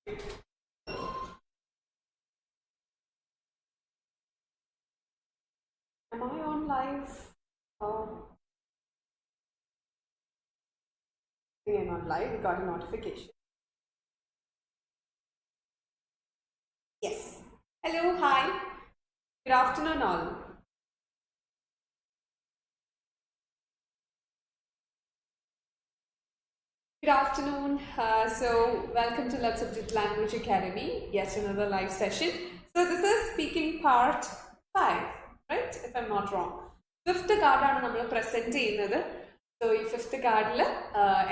Am I on live? I'm on live. We got a notification. Yes. Hello, hi. Good afternoon, all. Good afternoon. So, welcome to Let's Subject Language Academy. Yet another live session. So, this is speaking part 5, right? If I'm not wrong. Fifth card ആണ് നമ്മൾ present ചെയ്യുന്നത്. So ഈ fifth കാർഡിൽ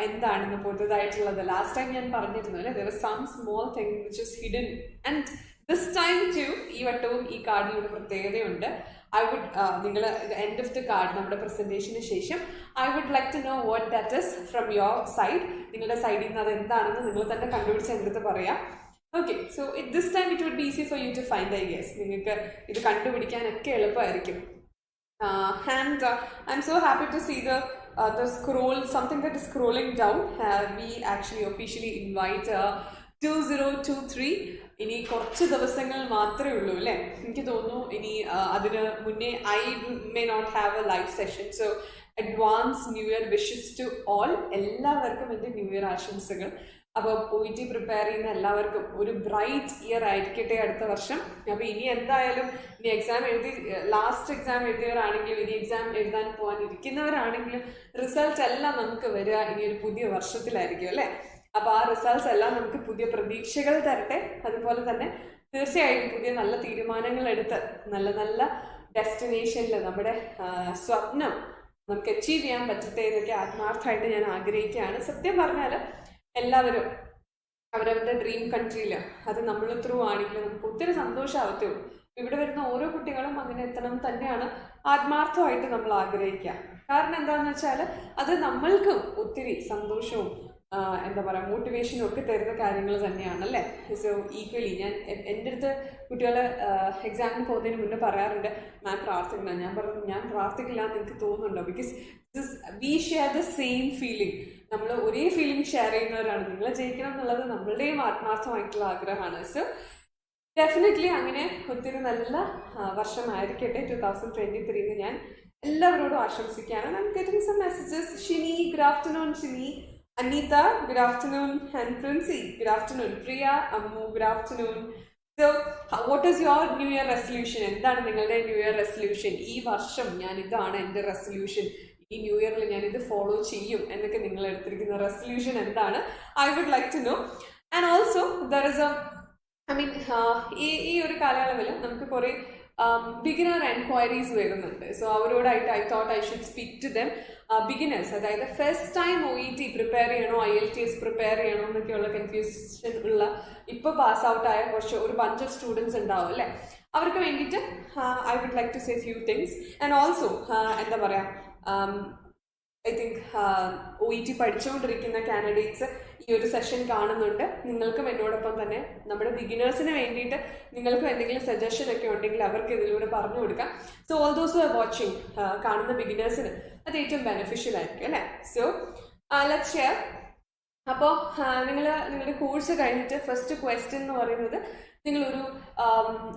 എന്താണെന്ന് പുതുതായിട്ടുള്ളത് last time ഞാൻ പറഞ്ഞിരുന്നു അല്ലേ, there was some small thing which is hidden and this time too ഈ വട്ടവും ഈ കാർഡിൽ ഒരു പ്രത്യേകതയുണ്ട്. I would നിങ്ങൾ എൻഡ് ഓഫ് ദ കാർഡ് നമ്മുടെ പ്രസന്റേഷന് ശേഷം I would like to know what that is from your side. നിങ്ങളുടെ സൈഡിൽ നിന്ന് അത് എന്താണെന്ന് നിങ്ങൾ തന്നെ കണ്ടുപിടിച്ച് എൻ്റെ അടുത്ത് പറയാം. Okay, so this time it would be easy for you to find, I guess. നിങ്ങൾക്ക് ഇത് കണ്ടുപിടിക്കാനൊക്കെ എളുപ്പമായിരിക്കും. And I'm so happy to see the scroll, something that is scrolling down. We actually officially invite 2023. ഇനി കുറച്ച് ദിവസങ്ങൾ മാത്രമേ ഉള്ളൂ അല്ലേ, എനിക്ക് തോന്നുന്നു. ഇനി അതിന് മുന്നേ I may not have a live session. So advance New Year wishes to all. എല്ലാവർക്കും എൻ്റെ ന്യൂ ഇയർ ആശംസകൾ. അപ്പോൾ OET പ്രിപ്പയർ ചെയ്യുന്ന എല്ലാവർക്കും ഒരു ബ്രൈറ്റ് ഇയർ ആയിരിക്കട്ടെ അടുത്ത വർഷം. അപ്പോൾ ഇനി എന്തായാലും ഇനി എക്സാം എഴുതി ലാസ്റ്റ് എക്സാം എഴുതിയവരാണെങ്കിലും ഇനി എക്സാം എഴുതാൻ പോകാനിരിക്കുന്നവരാണെങ്കിലും റിസൾട്ട് എല്ലാം നമുക്ക് വരിക ഇനി ഒരു പുതിയ വർഷത്തിലായിരിക്കും അല്ലേ. അപ്പോൾ ആ റിസൾട്ട്സ് എല്ലാം നമുക്ക് പുതിയ പ്രതീക്ഷകൾ തരട്ടെ. അതുപോലെ തന്നെ തീർച്ചയായും പുതിയ നല്ല തീരുമാനങ്ങൾ എടുത്ത് നല്ല നല്ല ഡെസ്റ്റിനേഷനിൽ നമ്മുടെ സ്വപ്നം നമുക്ക് അച്ചീവ് ചെയ്യാൻ പറ്റട്ടെ എന്നൊക്കെ ആത്മാർത്ഥമായിട്ട് ഞാൻ ആഗ്രഹിക്കുകയാണ്. സത്യം പറഞ്ഞാൽ എല്ലാവരും അവരവരുടെ ഡ്രീം കൺട്രിയിൽ അത് നമ്മൾ ത്രൂ ആണെങ്കിലും നമുക്ക് ഒത്തിരി സന്തോഷമാവത്തേ ഉള്ളൂ. ഇവിടെ വരുന്ന ഓരോ കുട്ടികളും അങ്ങനെ എത്തണം തന്നെയാണ് ആത്മാർത്ഥമായിട്ട് നമ്മൾ ആഗ്രഹിക്കുക. കാരണം എന്താണെന്ന് വെച്ചാൽ അത് നമ്മൾക്കും ഒത്തിരി സന്തോഷവും എന്താ പറയുക മോട്ടിവേഷനും ഒക്കെ തരുന്ന കാര്യങ്ങൾ തന്നെയാണല്ലേ. സോ ഈക്വലി ഞാൻ എൻ്റെ അടുത്ത് കുട്ടികൾ എക്സാമിന് പോകുന്നതിന് മുന്നേ പറയാറുണ്ട് മാം പ്രാർത്ഥിക്കണം. ഞാൻ പറഞ്ഞു ഞാൻ പ്രാർത്ഥിക്കില്ല എന്ന് എനിക്ക് തോന്നുന്നുണ്ടോ, because we share the same feeling. നമ്മൾ ഒരേ ഫീലിംഗ് ഷെയർ ചെയ്യുന്നവരാണ്. നിങ്ങൾ ജയിക്കണം എന്നുള്ളത് നമ്മളുടെയും ആത്മാർത്ഥമായിട്ടുള്ള ആഗ്രഹമാണ്. സോ ഡെഫിനറ്റ്ലി അങ്ങനെ ഒത്തിരി നല്ല വർഷമായിരിക്കട്ടെ 2023 എന്ന് ഞാൻ എല്ലാവരോടും ആശംസിക്കുകയാണ്. I am getting some messages. Shini, good afternoon. Shini, Anita, good afternoon. And Princy, good afternoon. Priya, Ammu, good afternoon. So, what is your New Year resolution? എന്താണ് നിങ്ങളുടെ ന്യൂ ഇയർ റെസൊല്യൂഷൻ? ഈ വർഷം ഞാൻ ഇതാണ് എൻ്റെ റെസൊല്യൂഷൻ, ഈ ന്യൂ ഇയറിൽ ഞാൻ ഇത് ഫോളോ ചെയ്യും എന്നൊക്കെ നിങ്ങൾ എടുത്തിരിക്കുന്ന റെസൊല്യൂഷൻ എന്താണ്? I would like to know. And also there is ഈ ഒരു കാലയളവിൽ നമുക്ക് കുറേ ബിഗിനർ എൻക്വയറീസ് വരുന്നുണ്ട്. സോ അവരോടായിട്ട് I thought I should speak to them. Beginners, അതായത് ഫസ്റ്റ് ടൈം OET പ്രിപ്പയർ ചെയ്യണോ IELTS പ്രിപ്പയർ ചെയ്യണോ എന്നൊക്കെയുള്ള കൺഫ്യൂഷൻ ഉള്ള ഇപ്പോൾ പാസ് ഔട്ട് ആയ ഒരു ബഞ്ച് ഓഫ് സ്റ്റുഡൻസ് ഉണ്ടാവും അല്ലേ. അവർക്ക് വേണ്ടിയിട്ട് I would like to say few things. And also എന്താ പറയുക, ഐ തിങ്ക് OET പഠിച്ചുകൊണ്ടിരിക്കുന്ന കാൻഡിഡേറ്റ്സ് ഈ ഒരു സെഷൻ കാണുന്നുണ്ട്. നിങ്ങൾക്കും എന്നോടൊപ്പം തന്നെ നമ്മുടെ ബിഗിനേഴ്സിന് വേണ്ടിയിട്ട് നിങ്ങൾക്കും എന്തെങ്കിലും സജഷൻ ഒക്കെ ഉണ്ടെങ്കിൽ അവർക്ക് ഇതിലൂടെ പറഞ്ഞു കൊടുക്കാം. So all those are watching, കാണുന്ന ബിഗിനേഴ്സിന് അത് ഏറ്റവും ബെനിഫിഷ്യൽ ആയിരിക്കും അല്ലേ. So let's share. അപ്പോൾ നിങ്ങളുടെ കോഴ്സ് കഴിഞ്ഞിട്ട് ഫസ്റ്റ് ക്വസ്റ്റ്യൻ എന്ന് പറയുന്നത് നിങ്ങളൊരു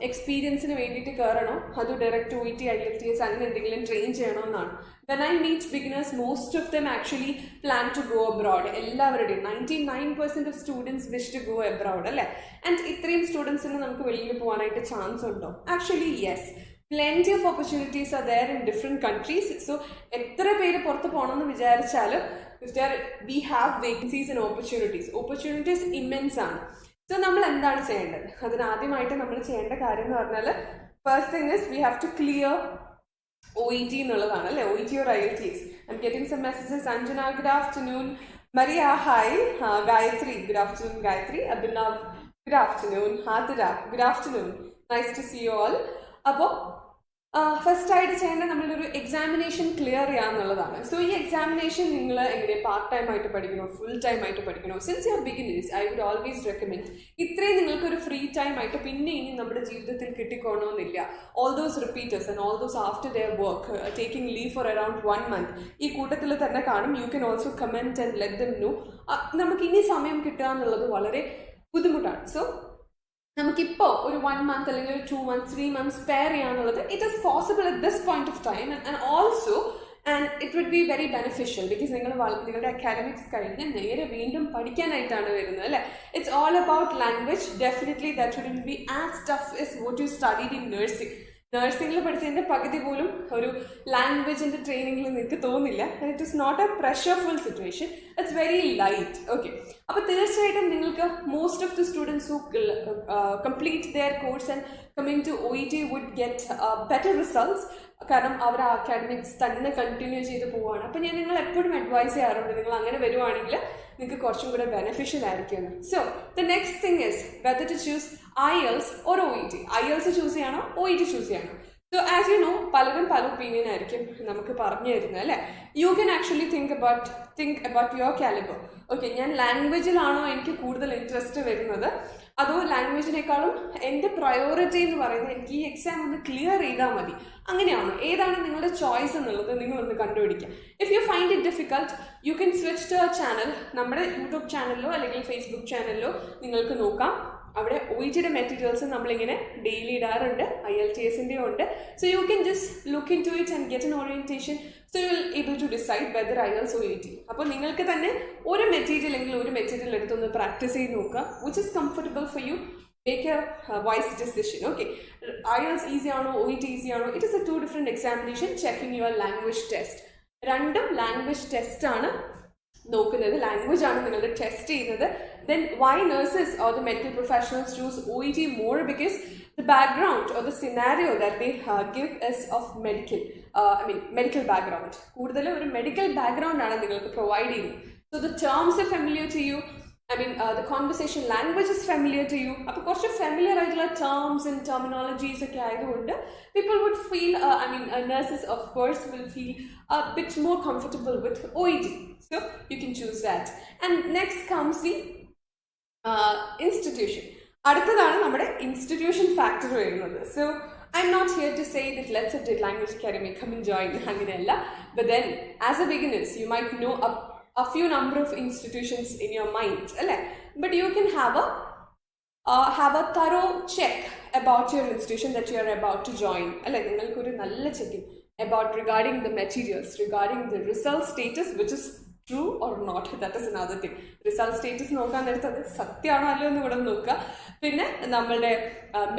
എക്സ്പീരിയൻസിന് വേണ്ടിയിട്ട് കയറണോ അതോ ഡയറക്റ്റ് OET IELTS അങ്ങനെ എന്തെങ്കിലും ട്രെയിൻ ചെയ്യണോ എന്നാണ്. When I meet beginners, most of them actually plan to go abroad. എല്ലാവരുടെയും 99% of students wish to go abroad അല്ലേ. ആൻഡ് ഇത്രയും സ്റ്റുഡൻസിന് നമുക്ക് വെളിയിൽ പോകാനായിട്ട് ചാൻസ് ഉണ്ടോ? Actually yes, plenty of opportunities are there in different countries. So എത്ര പേര് പുറത്ത് പോകണമെന്ന് വിചാരിച്ചാലും we have vacancies and opportunities immense ആണ്. സോ നമ്മൾ എന്താണ് ചെയ്യേണ്ടത്? അതിനാദ്യമായിട്ട് നമ്മൾ ചെയ്യേണ്ട കാര്യം എന്ന് പറഞ്ഞാൽ first thing is we have to clear OET എന്നുള്ളതാണ് അല്ലേ. OET or IELTS. I'm getting some messages. Anjana, good afternoon. Maria, hi. Gayatri, good afternoon. Gayatri. Abhinav, good afternoon. Hadira, good afternoon. Nice to see you all. അപ്പോൾ first ആയിട്ട് ചെയ്യേണ്ടത് നമ്മളൊരു examination clear ചെയ്യുക എന്നുള്ളതാണ്. So ഈ examination നിങ്ങൾ എങ്ങനെ part time ആയിട്ട് പഠിക്കണോ ഫുൾ ടൈം ആയിട്ട് പഠിക്കണോ? Since you are beginners I would always recommend ഇത്രയും നിങ്ങൾക്കൊരു ഫ്രീ ടൈം ആയിട്ട് പിന്നെ ഇനി നമ്മുടെ ജീവിതത്തിൽ കിട്ടിക്കോണമെന്നില്ല. All those repeaters and all those after their work taking leave for around 1 month ഈ കൂട്ടത്തിൽ തന്നെ കാണും. You can also comment and let them know. നമുക്ക് ഇനി സമയം കിട്ടുക എന്നുള്ളത് വളരെ ബുദ്ധിമുട്ടാണ്. സോ നമുക്കിപ്പോൾ ഒരു 1 month അല്ലെങ്കിൽ ഒരു 2 months 3 months സ്പെയർ ചെയ്യാന്നുള്ളത് it is possible at this point of time and also and it would be very beneficial because നിങ്ങളുടെ അക്കാഡമിക്സ് കഴിഞ്ഞ് നേരെ വീണ്ടും പഠിക്കാനായിട്ടാണ് വരുന്നത് അല്ലേ. It's all about language. Definitely that would be as tough is what you studied in nursing. നഴ്സിംഗിൽ പഠിച്ചതിൻ്റെ പകുതി പോലും ഒരു ലാംഗ്വേജിൻ്റെ ട്രെയിനിങ്ങിൽ നിങ്ങൾക്ക് തോന്നില്ല. It is not a pressureful situation, it's very light. Okay, അപ്പോൾ തീർച്ചയായിട്ടും നിങ്ങൾക്ക് most of the students who complete their course and coming to OET would get better results. കാരണം അവർ ആ അക്കാഡമിക്സ് തന്നെ കണ്ടിന്യൂ ചെയ്ത് പോവുകയാണ്. അപ്പോൾ ഞാൻ നിങ്ങൾ എപ്പോഴും അഡ്വൈസ് ചെയ്യാറുണ്ട്, നിങ്ങൾ അങ്ങനെ വരുവാണെങ്കിൽ നിങ്ങൾക്ക് കുറച്ചും കൂടെ ബെനിഫിഷ്യൽ ആയിരിക്കും. So the next thing is whether to choose IELTS or OET. IELTS choose ചെയ്യണോ OET ചൂസ് ചെയ്യണോ? സോ ആസ് യു നോ, പലരും പല ഒപ്പീനിയൻ ആയിരിക്കും നമുക്ക് പറഞ്ഞു തരുന്നത് അല്ലേ. You can actually think about your calibre. Okay, ഞാൻ ലാംഗ്വേജിലാണോ എനിക്ക് കൂടുതൽ ഇൻട്രസ്റ്റ് വരുന്നത്, അതോ ലാംഗ്വേജിനേക്കാളും എൻ്റെ പ്രയോറിറ്റി എന്ന് പറയുന്നത് എനിക്ക് ഈ എക്സാം ഒന്ന് ക്ലിയർ ചെയ്താൽ മതി, അങ്ങനെയാണോ? ഏതാണ് നിങ്ങളുടെ ചോയ്സ് എന്നുള്ളത് നിങ്ങളൊന്ന് കണ്ടുപിടിക്കുക. If you find it difficult you can switch to our channel. നമ്മുടെ യൂട്യൂബ് ചാനലിലോ അല്ലെങ്കിൽ ഫേസ്ബുക്ക് ചാനലിലോ നിങ്ങൾക്ക് നോക്കാം. അവിടെ OETയുടെ മെറ്റീരിയൽസ് നമ്മളിങ്ങനെ ഡെയിലി ഇടാറുണ്ട്, IELTSൻ്റെ ഉണ്ട്. So you can just look into it and get an orientation. So you will able to decide whether IELTS or OET. അപ്പോൾ നിങ്ങൾക്ക് തന്നെ ഒരു മെറ്റീരിയൽ എടുത്തൊന്ന് പ്രാക്ടീസ് ചെയ്ത് നോക്കുക, which is comfortable for you. Make a wise decision. Okay, IELTS easy ആണോ OET easy ആണോ? It is a 2 different examination checking your language test. രണ്ടും language test ആണ് നോക്കുന്നത്, ലാംഗ്വേജ് ആണ് നിങ്ങളുടെ ടെസ്റ്റ് ചെയ്യുന്നത്. Then why nurses or the medical professionals choose OET more? Because the background or the scenario that they give is of medical background. കൂടുതൽ ഒരു medical background ആണ് നിങ്ങൾക്ക് പ്രൊവൈഡ് ചെയ്യുന്നത്. So the terms are familiar to you. The conversation language is familiar to you. അപ്പോൾ കുറച്ച് familiar ആയിട്ടുള്ള terms and terminologies ഒക്കെ ആയതുകൊണ്ട് people would feel, nurses of course will feel a bit more comfortable with OET. So you can choose that. And next comes the institution. അടുത്തതാണ് നമ്മുടെ institution factor വരുന്നത്. So I'm not here to say that let's have the language academy, come and join, അങ്ങനെയല്ല. But then as a beginners you might know a few number of institutions in your mind, but you can have a thorough check about your institution that you are about to join. നിങ്ങൾക്ക് ഒരു നല്ല checking about regarding the materials, regarding the result status, which is true or not, that is another thing. Result status നോക്കാൻ നേരത്തെ അത് സത്യമാണോ അല്ലയോ എന്ന് കൂടെ നോക്കുക. പിന്നെ നമ്മളുടെ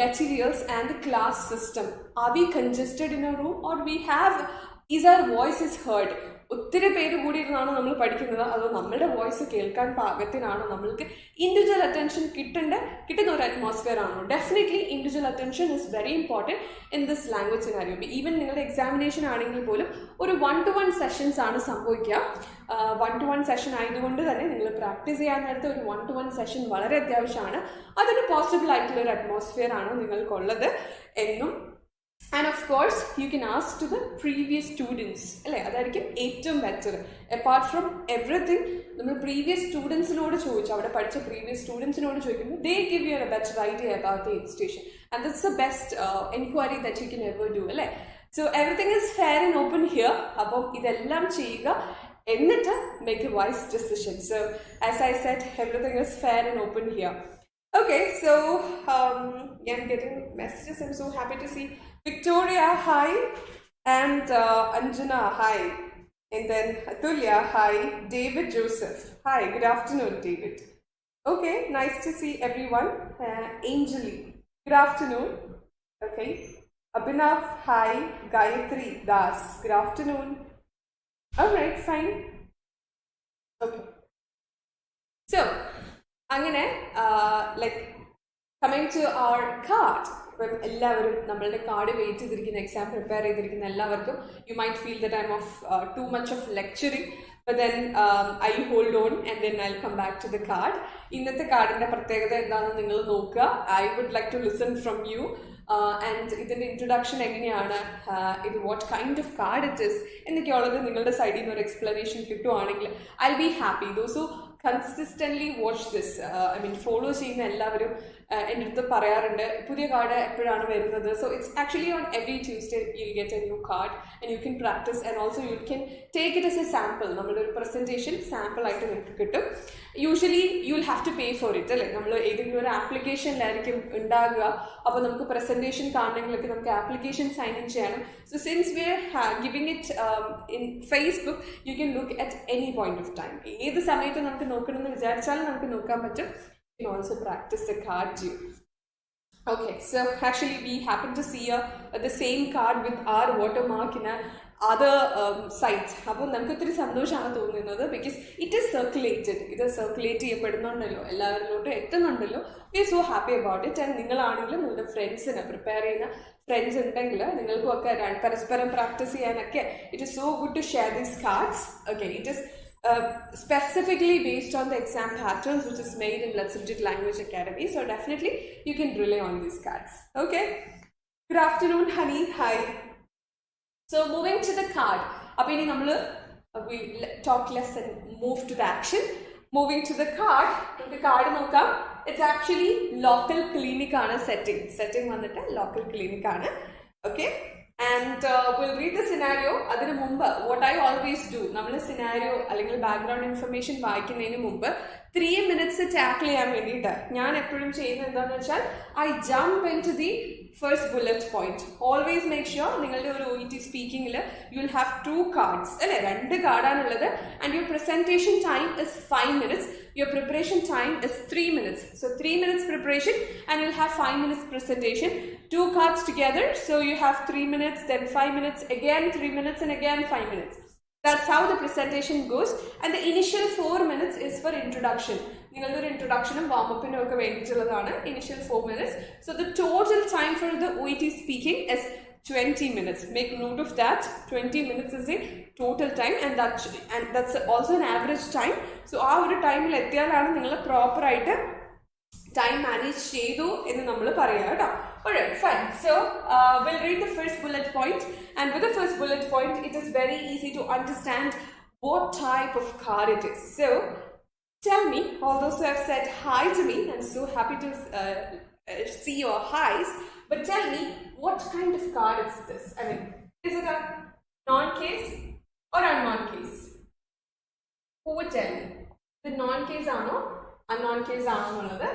materials and the class system, are we congested in a room or we have, is our voice is heard? ഒത്തിരി പേര് കൂടിയിരുന്നാണോ നമ്മൾ പഠിക്കുന്നത്, അതോ നമ്മളുടെ വോയിസ് കേൾക്കാൻ പാകത്തിനാണോ, നമ്മൾക്ക് ഇൻഡിവിജ്വൽ അറ്റൻഷൻ കിട്ടുന്ന ഒരു അറ്റ്മോസ്ഫിയർ ആണോ? Definitely individual attention is very important in this language scenario. Even നിങ്ങളുടെ എക്സാമിനേഷൻ ആണെങ്കിൽ പോലും ഒരു 1-to-1 സെഷൻസ് ആണ് സംഭവിക്കുക. 1-to-1 സെഷൻ ആയതുകൊണ്ട് തന്നെ നിങ്ങൾ പ്രാക്ടീസ് ചെയ്യാൻ നേരത്തെ ഒരു 1-to-1 സെഷൻ വളരെ അത്യാവശ്യമാണ്. അതിന് പോസിബിൾ ആയിട്ടുള്ള ഒരു അറ്റ്മോസ്ഫിയർ ആണ് നിങ്ങൾക്കുള്ളത് എന്നും. And of course you can ask to the previous students, അതായിരിക്കും ഏറ്റവും ബെറ്റർ. അപ്പാർട്ട് ഫ്രം എവറിത്തിങ് നമ്മൾ പ്രീവിയസ് സ്റ്റുഡൻസിനോട് ചോദിച്ചു, അവിടെ പഠിച്ച പ്രീവിയസ് സ്റ്റുഡൻസിനോട് ചോദിക്കുമ്പോൾ they give you a better idea about the institution and that's the best enquiry that you can ever do. So everything is fair and open here. അപ്പം ഇതെല്ലാം ചെയ്യുക, എന്നിട്ട് make a wise decision. So as I said, everything is fair and open here. Okay, so I'm getting messages. I'm so happy to see Victoria, hi, and Anjana, hi, and then Atulya, hi, David Joseph, hi, good afternoon, David. Okay, nice to see everyone. Anjali, good afternoon. Okay, Abhinav, hi, Gayatri Das, good afternoon. All right, fine. Okay, so അങ്ങനെ coming to our card. ഇപ്പം എല്ലാവരും നമ്മളുടെ card wait ചെയ്തിരിക്കുന്ന, exam prepare ചെയ്തിരിക്കുന്ന എല്ലാവർക്കും you might feel the time of too much of lecturing. But then I hold on and then I'll come back to the card. ഇന്നത്തെ കാർഡിൻ്റെ പ്രത്യേകത എന്താണെന്ന് നിങ്ങൾ നോക്കുക. I would like to listen from you. And ഇതിൻ്റെ introduction എങ്ങനെയാണ്, ഇത് what kind of card it is എന്നൊക്കെയുള്ളത് നിങ്ങളുടെ സൈഡിൽ നിന്ന് ഒരു എക്സ്പ്ലനേഷൻ കിട്ടുവാണെങ്കിൽ I be happy. Those who consistently watch this, follow ചെയ്യുന്ന എല്ലാവരും എൻ്റെ അടുത്ത് പറയാറുണ്ട് പുതിയ കാർഡ് എപ്പോഴാണ് വരുന്നത്. So it's actually on every Tuesday you get a new card and you can practice and also you can take it as a sample. നമ്മുടെ ഒരു പ്രസൻറ്റേഷൻ സാമ്പിൾ ആയിട്ട് നിങ്ങൾക്ക് കിട്ടും. Usually you will have to pay for it അല്ലേ. നമ്മൾ ഏതെങ്കിലും ഒരു ആപ്ലിക്കേഷനിലായിരിക്കും ഉണ്ടാകുക. അപ്പോൾ നമുക്ക് പ്രസൻറ്റേഷൻ കാണണമെങ്കിലൊക്കെ നമുക്ക് ആപ്ലിക്കേഷൻ സൈൻ ഇൻ ചെയ്യണം. So since we are giving it in Facebook you can look at any point of time. ഏത് സമയത്ത് നമുക്ക് നോക്കണമെന്ന് വിചാരിച്ചാലും നമുക്ക് നോക്കാൻ പറ്റും. You can also practice the card too. Okay, so actually we happen to see the same card with our watermark in other sites. അപ്പോൾ നമുക്ക് ഒത്തിരി സന്തോഷമാണ് തോന്നുന്നത് ബിക്കോസ് ഇറ്റ് ഈസ് സർക്കുലേറ്റഡ്. ഇത് സർക്കുലേറ്റ് ചെയ്യപ്പെടുന്നുണ്ടല്ലോ, എല്ലാവരിലോട്ടും എത്തുന്നുണ്ടല്ലോ. We are so happy about it. And നിങ്ങളാണെങ്കിലും നിങ്ങളുടെ ഫ്രണ്ട്സിന് പ്രിപ്പയർ ചെയ്യുന്ന ഫ്രണ്ട്സ് ഉണ്ടെങ്കിൽ നിങ്ങൾക്കും ഒക്കെ പരസ്പരം പ്രാക്ടീസ് ചെയ്യാനൊക്കെ it is so good to share these cards. Okay, it is specifically based on the exam patterns which is made in Let's Subject Language Academy. So definitely you can rely on these cards. Okay. Good afternoon, honey. Hi. So moving to the card. We talk less and move to the action. Moving to the card. The card nokam. It's actually local clinic ana setting. Setting vannitte local clinic ana. Okay. And we'll read the scenario. Adinu mumba, what I always do, nammal scenario allengal background information vaayikkunnadinu mumba 3 minutes tackle cheyan vendita njan eppozhum cheyyunnathu endanu vechal I jump into the first bullet point. Always make sure ningalde oru OET speaking il you will have 2 cards alle 2 card aanullathu and your presentation time is 5 minutes. Your preparation time is 3 minutes. So 3 minutes preparation and you'll have 5 minutes presentation. 2 cards together. So you have 3 minutes, then 5 minutes, again 3 minutes and again 5 minutes. That's how the presentation goes. And the initial 4 minutes is for introduction. Ningalde oru introduction um warm up inu okke vendittullana initial 4 minutes. So the total time for the OET speaking is 20 minutes. Make note of that. 20 minutes is a total time and that's also an average time. So aa oru time il ettiyalana ningal proper aayittu time manage cheyidu ennu nammal paraya ട്ടോ. Alright, fine. So we'll read the first bullet point, and with the first bullet point it is very easy to understand what type of card it is. So tell me, all those who have said hi to me, I'm so happy to see your highs, but tell me what kind of card is this? I mean, is it a non-case or a non-case? Who would tell me? The non-case ano, a non-case ano?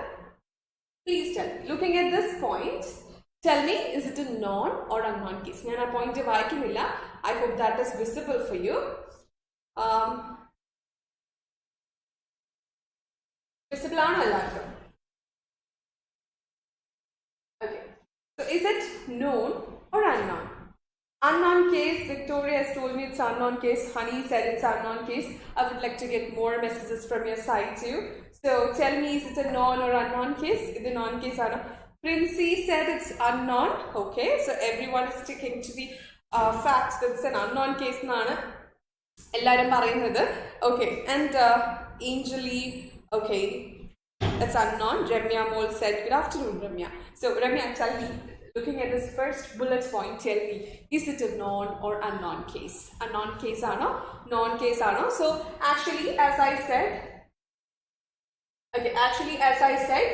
Please tell me. Looking at this point, tell me, is it a non or a non-case? I have point vaayikkunnilla. I hope that is visible for you. Visible aano ellarkum? Okay. So is it known or unknown? Unknown case, Victoria has told me it's unknown case. Honey said it's unknown case. I would like to get more messages from your side too. So tell me, is it a known or unknown case? Is it a non case or not? Princey said it's unknown. Okay, so everyone is sticking to the facts that it's an unknown case. Ellarum parayunnathu. Okay, and Angelie, okay, it's unknown. Ramya Mol said, good afternoon, Ramya. So Ramya, tell me, looking at this first bullet point, tell me, is it a known or unknown case? A non case or no? Non case or no? So actually, as I said, okay, actually as I said,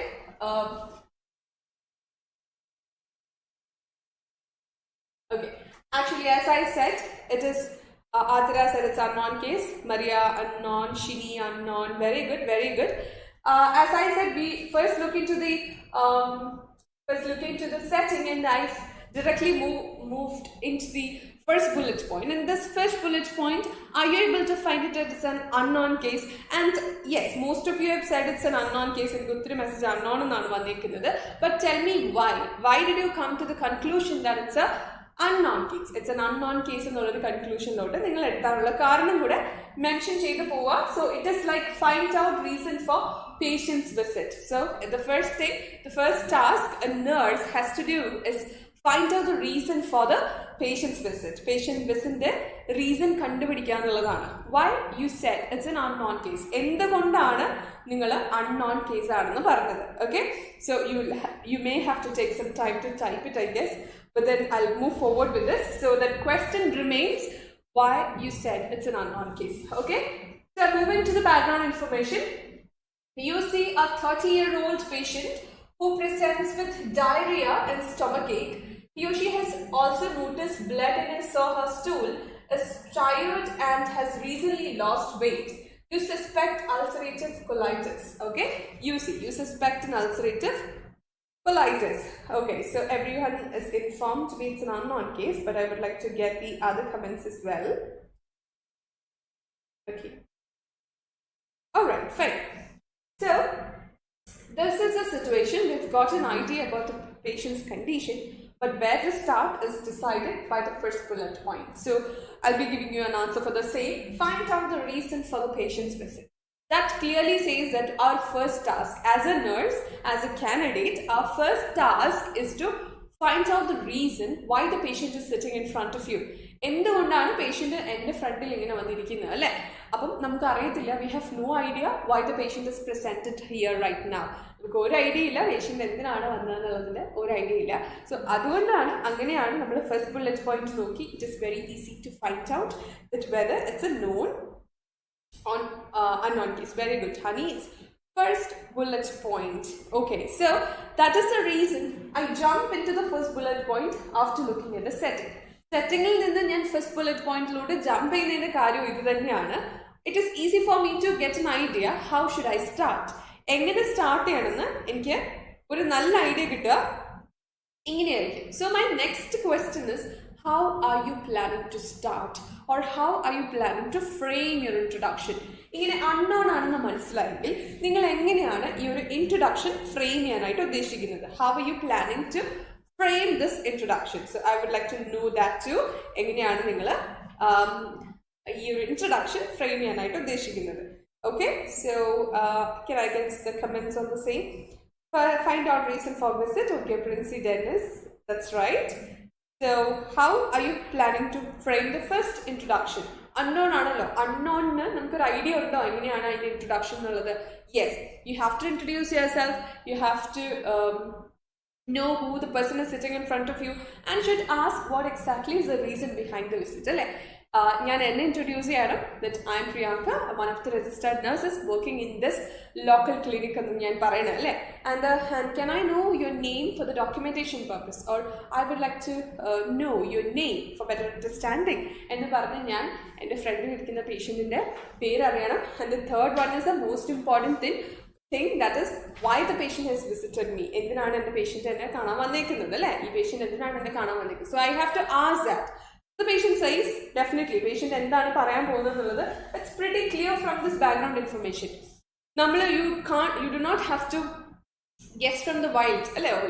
okay, actually as I said, it is Adira said it's unknown case, Maria unknown, Shini unknown. Very good, very good. As I said, we first look into the setting, and I directly moved into the first bullet point. And this first bullet point, are you able to find it as an unknown case? And yes, most of you have said it's an unknown case, and good message unknown ennaanu vannikkunnathu. But tell me why? Why did you come to the conclusion that it's a unknown case? It's an unknown case ennulla conclusion lotte ningal eduthanulla kaaranam kuda mention cheyidu pova. So it is like find out reason for patient's visit. So the first thing, the first task a nurse has to do is find out the reason for the patient's visit. Patient visit the reason kandupidikkanulladana. Why you said it's an unknown case? Endukondana നിങ്ങൾ unknown case ആണെന്ന് പറഞ്ഞത്. Okay, so you may have to take some time to type it, I guess, but then I'll move forward with this. So that question remains, why you said it's an unknown case. Okay, so moving to the background information, you see a 30-year-old patient who presents with diarrhea and stomachache. He or she has also noticed blood in his or her stool, is tired and has recently lost weight. You suspect ulcerative colitis. Okay, you suspect an ulcerative colitis. Okay, so everyone is informed to me it's an unknown case, but I would like to get the other comments as well. Okay. Alright, fine. So, this is a situation, we've got an idea about the patient's condition, but where to start is decided by the first bullet point. So, I'll be giving you an answer for the same. Find out the reason for the patient's visit. That clearly says that our first task as a nurse, as a candidate, our first task is to find out the reason why the patient is sitting in front of you. എന്തുകൊണ്ടാണ് patient എൻ്റെ ഫ്രണ്ടിൽ ഇങ്ങനെ വന്നിരിക്കുന്നത് അല്ലേ? അപ്പം നമുക്കറിയത്തില്ല, we have no idea why the patient is presented here right now. നമുക്ക് ഒരു ഐഡിയ ഇല്ല പേഷ്യൻ്റ് എന്തിനാണ് വന്നതെന്നുള്ളതിൻ്റെ ഒരു ഐഡിയ ഇല്ല. സോ അതുകൊണ്ടാണ് അങ്ങനെയാണ് നമ്മൾ ഫസ്റ്റ് ബുള്ളറ്റ് പോയിന്റ് നോക്കി it is very easy to find out that whether it's a known on unknown case. Very good, honey. It's first bullet point. Okay, so that is the reason I jump into the first bullet point after looking at the setting. Settingil ninnu njan first bullet point lote jump cheyyunninte karyam idu thaneyanu. It is easy for me to get an idea how should I start. Engane start cheyanennu enike oru nalla idea kitta ingeneyirikkum. So my next question is, how are you planning to start, or how are you planning to frame your introduction? ഇങ്ങനെ unknown ആണെന്ന് മനസ്സിലായെങ്കിൽ നിങ്ങൾ എങ്ങനെയാണ് ഈ ഒരു introduction frame ചെയ്യാനായിട്ട് ഉദ്ദേശിക്കുന്നത്? How are you planning to frame this introduction? So I would like to know that too. എങ്ങനെയാണ് നിങ്ങൾ ഈ ഒരു ഇൻട്രൊഡക്ഷൻ ഫ്രെയിം ചെയ്യാനായിട്ട് ഉദ്ദേശിക്കുന്നത്? Okay, so can I get the comments on the same? Find out reason for visit. Okay, Princey Dennis, that's right. So, how are you planning to frame the first introduction? Unknown ആണല്ലോ, unknown നമുക്കൊരു idea ഉണ്ടോ എങ്ങനെയാണ് അതിൻ്റെ introduction എന്നുള്ളത്? Yes, you have to introduce yourself, you have to know who the person is sitting in front of you, and should ask what exactly is the reason behind the visit. അല്ലേ? ഞാൻ എന്നെ introduce ചെയ്യണം, that I am Priyanka, one of the registered nurses working in this local clinic എന്ന് ഞാൻ പറയണം അല്ലേ? And can I know your name for the documentation purpose, or I would like to know your name for better understanding എന്ന് പറഞ്ഞ് ഞാൻ എൻ്റെ ഫ്രണ്ടിൽ ഇരിക്കുന്ന പേഷ്യൻറ്റിൻ്റെ പേരറിയണം. And the third one is the most important thing, that is why the patient has visited me. എന്തിനാണ് എൻ്റെ പേഷ്യൻ്റ് എന്നെ കാണാൻ വന്നേക്കുന്നത് അല്ലേ? ഈ പേഷ്യൻ്റ് എന്തിനാണ് എന്നെ കാണാൻ വന്നേക്കുന്നത്? So I have to ask that. The patient says, definitely, patient എന്താണ് പറയാൻ പോകുന്നത് എന്നുള്ളത് it's pretty clear from this background information. You do not have to guess from the wild,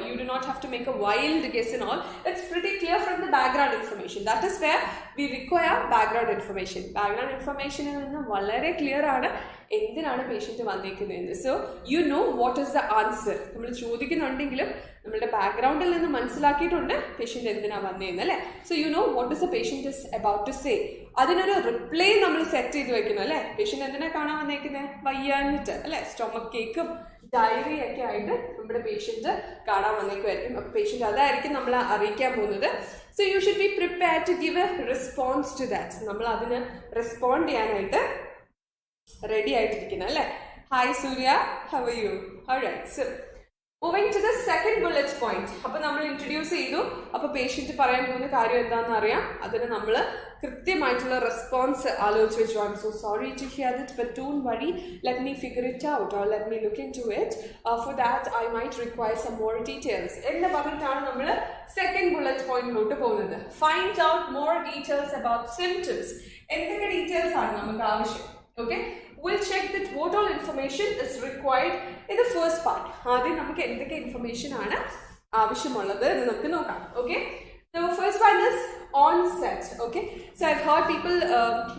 you do not have to make a wild guess and all. It's pretty clear from the background information. That is where we require background information. Background information is വളരെ clear ആണ് എന്തിനാണ് patient വന്നേക്കുന്നതെന്ന്. So you know what is the answer. നമ്മൾ ചോദിക്കുന്നുണ്ടെങ്കിലും നമ്മളുടെ ബാക്ക്ഗ്രൗണ്ടിൽ നിന്ന് മനസ്സിലാക്കിയിട്ടുണ്ട് പേഷ്യൻ്റ് എന്തിനാണ് വന്നതെന്ന് അല്ലേ? So you know what is the patient is about to say. അതിനൊരു റിപ്ലൈ നമ്മൾ സെറ്റ് ചെയ്ത് വെക്കണം അല്ലേ? പേഷ്യൻ്റ് എന്തിനാണ് കാണാൻ വന്നേക്കുന്നത്? വയ്യാഞ്ഞിട്ട് അല്ലേ? സ്റ്റൊമക് കേക്കും ഡയറി ഒക്കെ ആയിട്ട് നമ്മുടെ പേഷ്യൻ്റ് കാണാൻ വന്നേക്കുമായിരിക്കും. അപ്പോൾ പേഷ്യൻ്റ് അതായിരിക്കും നമ്മൾ അറിയിക്കാൻ പോകുന്നത്. So you should be prepared to give a response to that. നമ്മൾ അതിന് റെസ്പോണ്ട് ചെയ്യാനായിട്ട് റെഡി ആയിട്ടിരിക്കണം അല്ലേ? Hi Surya, how are you? Alright, so moving to the second bullet point. അപ്പോൾ നമ്മൾ ഇൻട്രൊഡ്യൂസ് ചെയ്തു, അപ്പോൾ പേഷ്യൻ്റ് പറയാൻ പോകുന്ന കാര്യം എന്താണെന്ന് അറിയാം. അതിന് നമ്മൾ കൃത്യമായിട്ടുള്ള റെസ്പോൺസ് ആലോചിച്ച് വെച്ചു. I'm so sorry to hear that, but don't worry, let me figure it out, or let me look into it. For that I might require some more details എന്ന് പറഞ്ഞിട്ടാണ് നമ്മൾ second bullet പോയിന്റിലോട്ട് പോകുന്നത്. Find out more details about symptoms. എന്തൊക്കെ details ആണ് നമുക്ക് ആവശ്യം? Okay, we'll check that what all information is required in the first part. ആദ്യം നമുക്ക് എന്തൊക്കെ ഇൻഫർമേഷൻ ആണ് ആവശ്യമുള്ളത് എന്ന് നമുക്ക് നോക്കാം. Okay, the first one is onset. Okay, so I've heard people,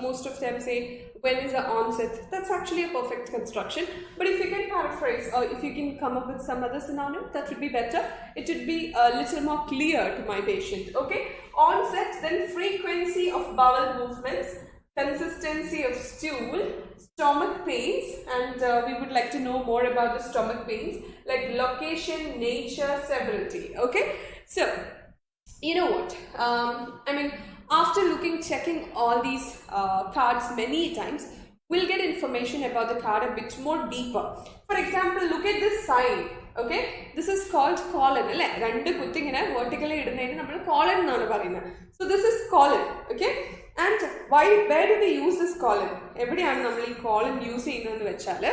most of them say, when is the onset? That's actually a perfect construction, but if you can paraphrase, or if you can come up with some other synonym, that would be better. It would be a little more clear to my patient. Okay, onset, then frequency of bowel movements, consistency of stool, stomach pains, and we would like to know more about the stomach pains, like location, nature, severity. Okay, so you know what, I mean, after checking all these cards many times, we'll get information about the card a bit more deeper. For example, look at this sign. Okay, this is called colon alle rendu kutti ingane vertically idunayine nammal colon ennaanu parayunna. So this is colon. Okay, and where do we use this colon? Evideyanu nammal ee colon use cheyyunnu ennu vechal